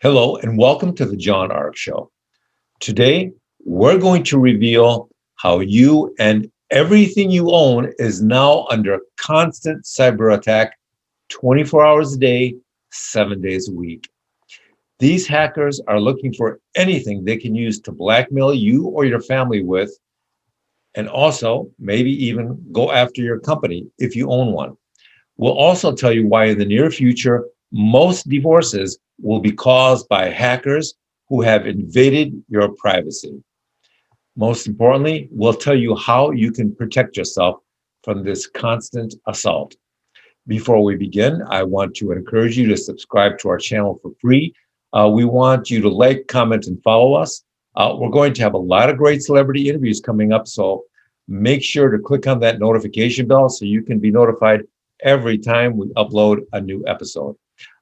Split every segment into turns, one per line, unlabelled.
Hello, and welcome to the John Ark Show. Today, we're going to reveal how you and everything you own is now under constant cyber attack 24 hours a day, 7 days a week. These hackers are looking for anything they can use to blackmail you or your family with, and also maybe even go after your company if you own one. We'll also tell you why in the near future, most divorces will be caused by hackers who have invaded your privacy. Most importantly, we'll tell you how you can protect yourself from this constant assault. Before we begin, I want to encourage you to subscribe to our channel for free. We want you to like, comment, and follow us. We're going to have a lot of great celebrity interviews coming up, so make sure to click on that notification bell so you can be notified every time we upload a new episode.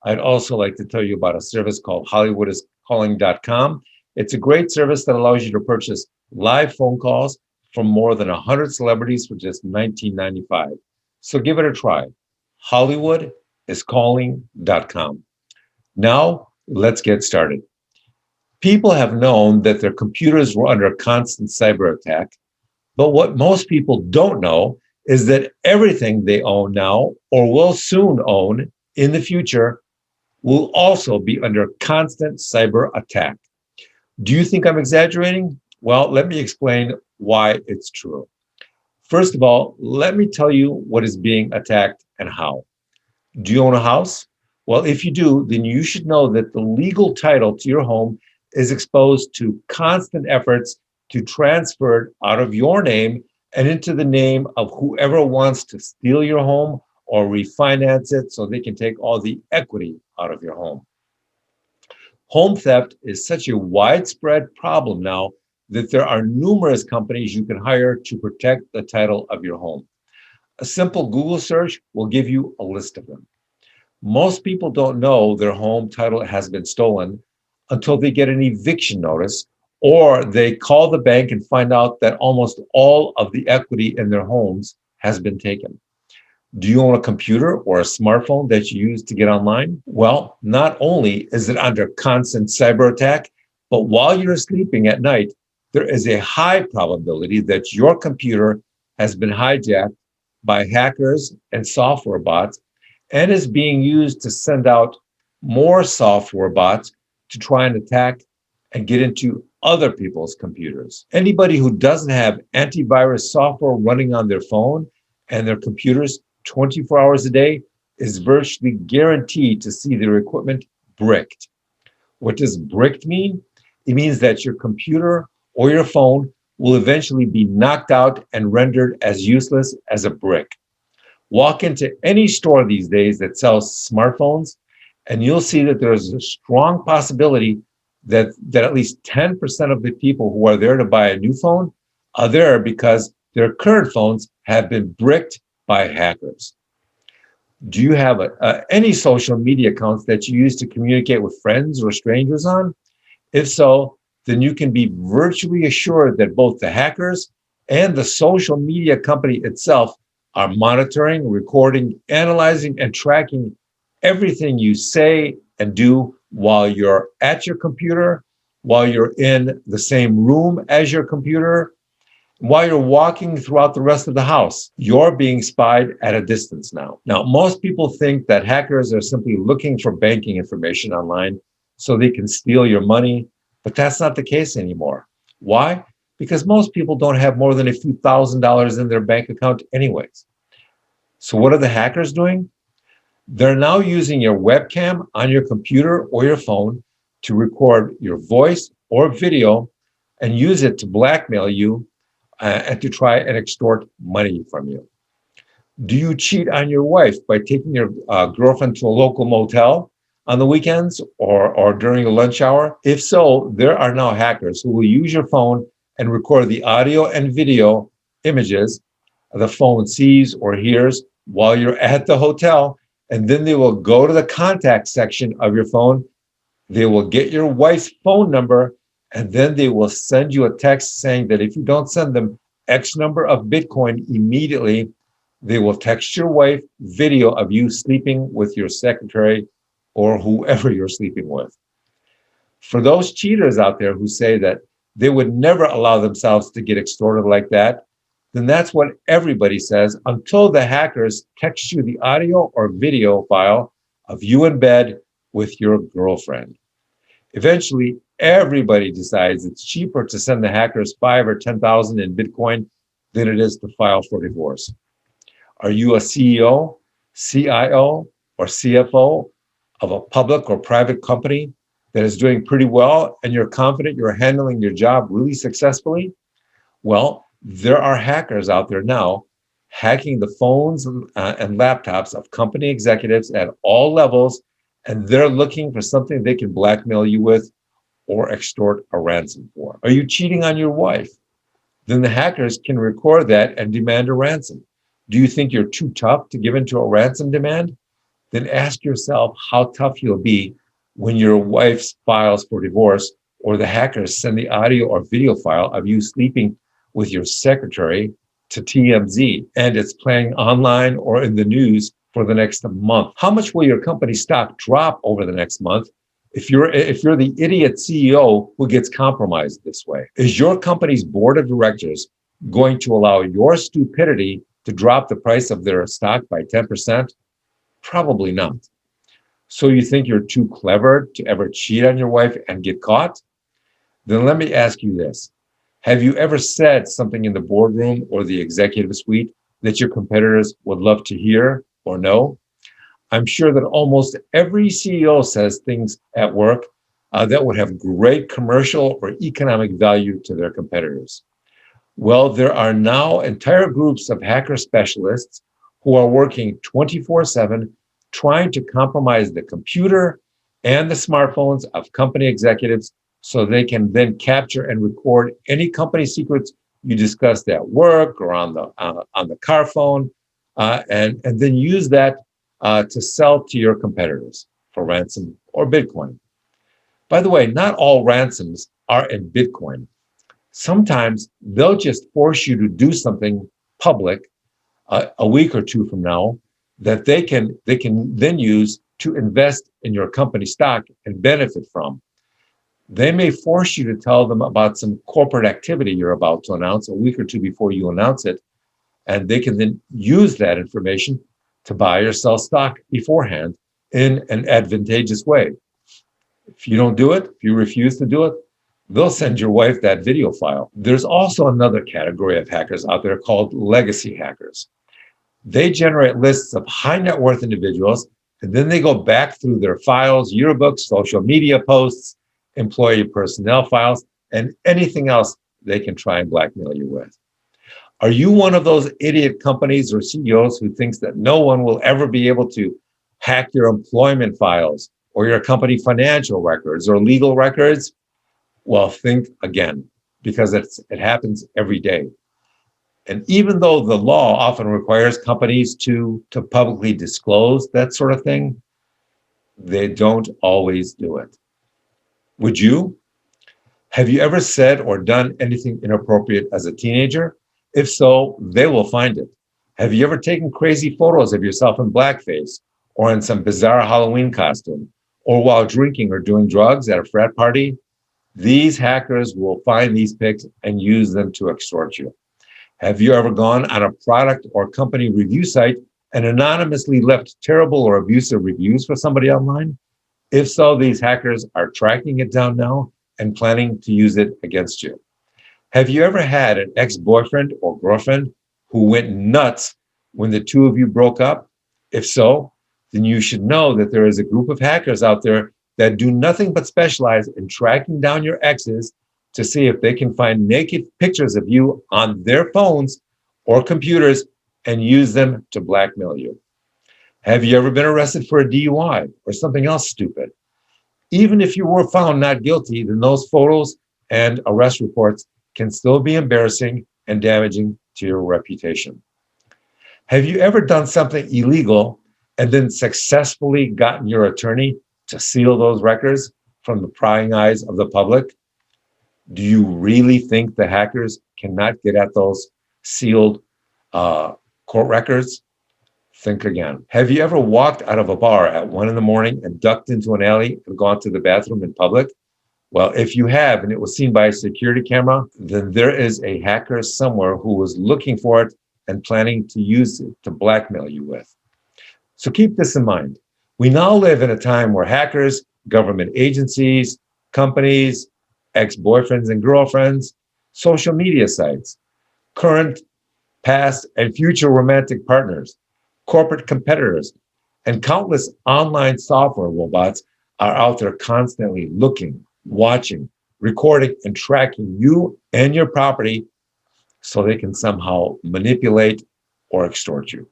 I'd also like to tell you about a service called HollywoodIsCalling.com. It's a great service that allows you to purchase live phone calls from more than 100 celebrities for just $19.95. So give it a try. HollywoodIsCalling.com. Now, let's get started. People have known that their computers were under constant cyber attack, but what most people don't know is that everything they own now or will soon own in the future will also be under constant cyber attack. Do you think I'm exaggerating? Well, let me explain why it's true. First of all, let me tell you what is being attacked and how. Do you own a house? Well, if you do, then you should know that the legal title to your home is exposed to constant efforts to transfer it out of your name and into the name of whoever wants to steal your home or refinance it so they can take all the equity out of your home. Home theft is such a widespread problem now that there are numerous companies you can hire to protect the title of your home. A simple Google search will give you a list of them. Most people don't know their home title has been stolen until they get an eviction notice or they call the bank and find out that almost all of the equity in their homes has been taken. Do you own a computer or a smartphone that you use to get online? Well, not only is it under constant cyber attack, but while you're sleeping at night, there is a high probability that your computer has been hijacked by hackers and software bots and is being used to send out more software bots to try and attack and get into other people's computers. Anybody who doesn't have antivirus software running on their phone and their computers 24 hours a day is virtually guaranteed to see their equipment bricked. What does bricked mean? It means that your computer or your phone will eventually be knocked out and rendered as useless as a brick. Walk into any store these days that sells smartphones, and you'll see that there's a strong possibility that at least 10% of the people who are there to buy a new phone are there because their current phones have been bricked by hackers. Do you have any social media accounts that you use to communicate with friends or strangers on? If so, then you can be virtually assured that both the hackers and the social media company itself are monitoring, recording, analyzing, and tracking everything you say and do while you're at your computer, while you're in the same room as your computer, while you're walking throughout the rest of the house. You're being spied at a distance now. Now, most people think that hackers are simply looking for banking information online so they can steal your money, but that's not the case anymore. Why? Because most people don't have more than a few $1,000s in their bank account anyways. So what are the hackers doing? They're now using your webcam on your computer or your phone to record your voice or video and use it to blackmail you and to try and extort money from you. Do you cheat on your wife by taking your girlfriend to a local motel on the weekends or during a lunch hour? If so, there are now hackers who will use your phone and record the audio and video images the phone sees or hears while you're at the hotel. And then they will go to the contact section of your phone. They will get your wife's phone number, and then they will send you a text saying that if you don't send them X number of Bitcoin immediately, they will text your wife video of you sleeping with your secretary or whoever you're sleeping with. For those cheaters out there who say that they would never allow themselves to get extorted like that, then that's what everybody says until the hackers text you the audio or video file of you in bed with your girlfriend. Eventually, everybody decides it's cheaper to send the hackers 5 or 10,000 in Bitcoin than it is to file for divorce. Are you a CEO, CIO, or CFO of a public or private company that is doing pretty well and you're confident you're handling your job really successfully? Well, there are hackers out there now hacking the phones and laptops of company executives at all levels, and they're looking for something they can blackmail you with or extort a ransom for. Are you cheating on your wife? Then the hackers can record that and demand a ransom. Do you think you're too tough to give into a ransom demand? Then ask yourself how tough you'll be when your wife files for divorce or the hackers send the audio or video file of you sleeping with your secretary to TMZ and it's playing online or in the news for the next month. How much will your company stock drop over the next month if you're the idiot CEO who gets compromised this way? Is your company's board of directors going to allow your stupidity to drop the price of their stock by 10%? Probably not. So you think you're too clever to ever cheat on your wife and get caught? Then let me ask you this. Have you ever said something in the boardroom or the executive suite that your competitors would love to hear or know? I'm sure that almost every CEO says things at work that would have great commercial or economic value to their competitors. Well, there are now entire groups of hacker specialists who are working 24/7 trying to compromise the computer and the smartphones of company executives so they can then capture and record any company secrets you discussed at work or on the car phone, and then use that to sell to your competitors for ransom or Bitcoin. By the way, not all ransoms are in Bitcoin. Sometimes they'll just force you to do something public a week or two from now that they can then use to invest in your company stock and benefit from. They may force you to tell them about some corporate activity you're about to announce a week or two before you announce it, and they can then use that information to buy or sell stock beforehand in an advantageous way. If you don't do it, if you refuse to do it, they'll send your wife that video file. There's also another category of hackers out there called legacy hackers. They generate lists of high net worth individuals, and then they go back through their files, yearbooks, social media posts, employee personnel files, and anything else they can try and blackmail you with. Are you one of those idiot companies or CEOs who thinks that no one will ever be able to hack your employment files or your company financial records or legal records? Well, think again, because it happens every day. And even though the law often requires companies to publicly disclose that sort of thing, they don't always do it. Would you? Have you ever said or done anything inappropriate as a teenager? If so, they will find it. Have you ever taken crazy photos of yourself in blackface or in some bizarre Halloween costume or while drinking or doing drugs at a frat party? These hackers will find these pics and use them to extort you. Have you ever gone on a product or company review site and anonymously left terrible or abusive reviews for somebody online? If so, these hackers are tracking it down now and planning to use it against you. Have you ever had an ex-boyfriend or girlfriend who went nuts when the two of you broke up? If so, then you should know that there is a group of hackers out there that do nothing but specialize in tracking down your exes to see if they can find naked pictures of you on their phones or computers and use them to blackmail you. Have you ever been arrested for a DUI or something else stupid? Even if you were found not guilty, then those photos and arrest reports can still be embarrassing and damaging to your reputation. Have you ever done something illegal and then successfully gotten your attorney to seal those records from the prying eyes of the public? Do you really think the hackers cannot get at those sealed court records? Think again. Have you ever walked out of a bar at 1 a.m. and ducked into an alley and gone to the bathroom in public? Well, if you have and it was seen by a security camera, then there is a hacker somewhere who was looking for it and planning to use it to blackmail you with. So keep this in mind. We now live in a time where hackers, government agencies, companies, ex-boyfriends and girlfriends, social media sites, current, past, and future romantic partners, corporate competitors, and countless online software robots are out there constantly looking, watching, recording, and tracking you and your property so they can somehow manipulate or extort you.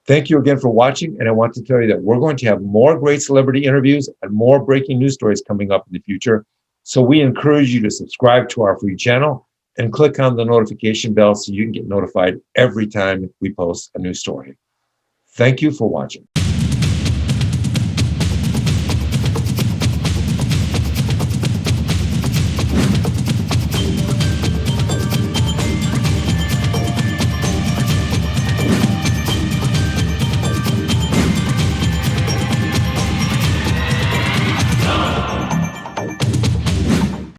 Thank you again for watching. And I want to tell you that we're going to have more great celebrity interviews and more breaking news stories coming up in the future. So we encourage you to subscribe to our free channel and click on the notification bell so you can get notified every time we post a new story. Thank you for watching.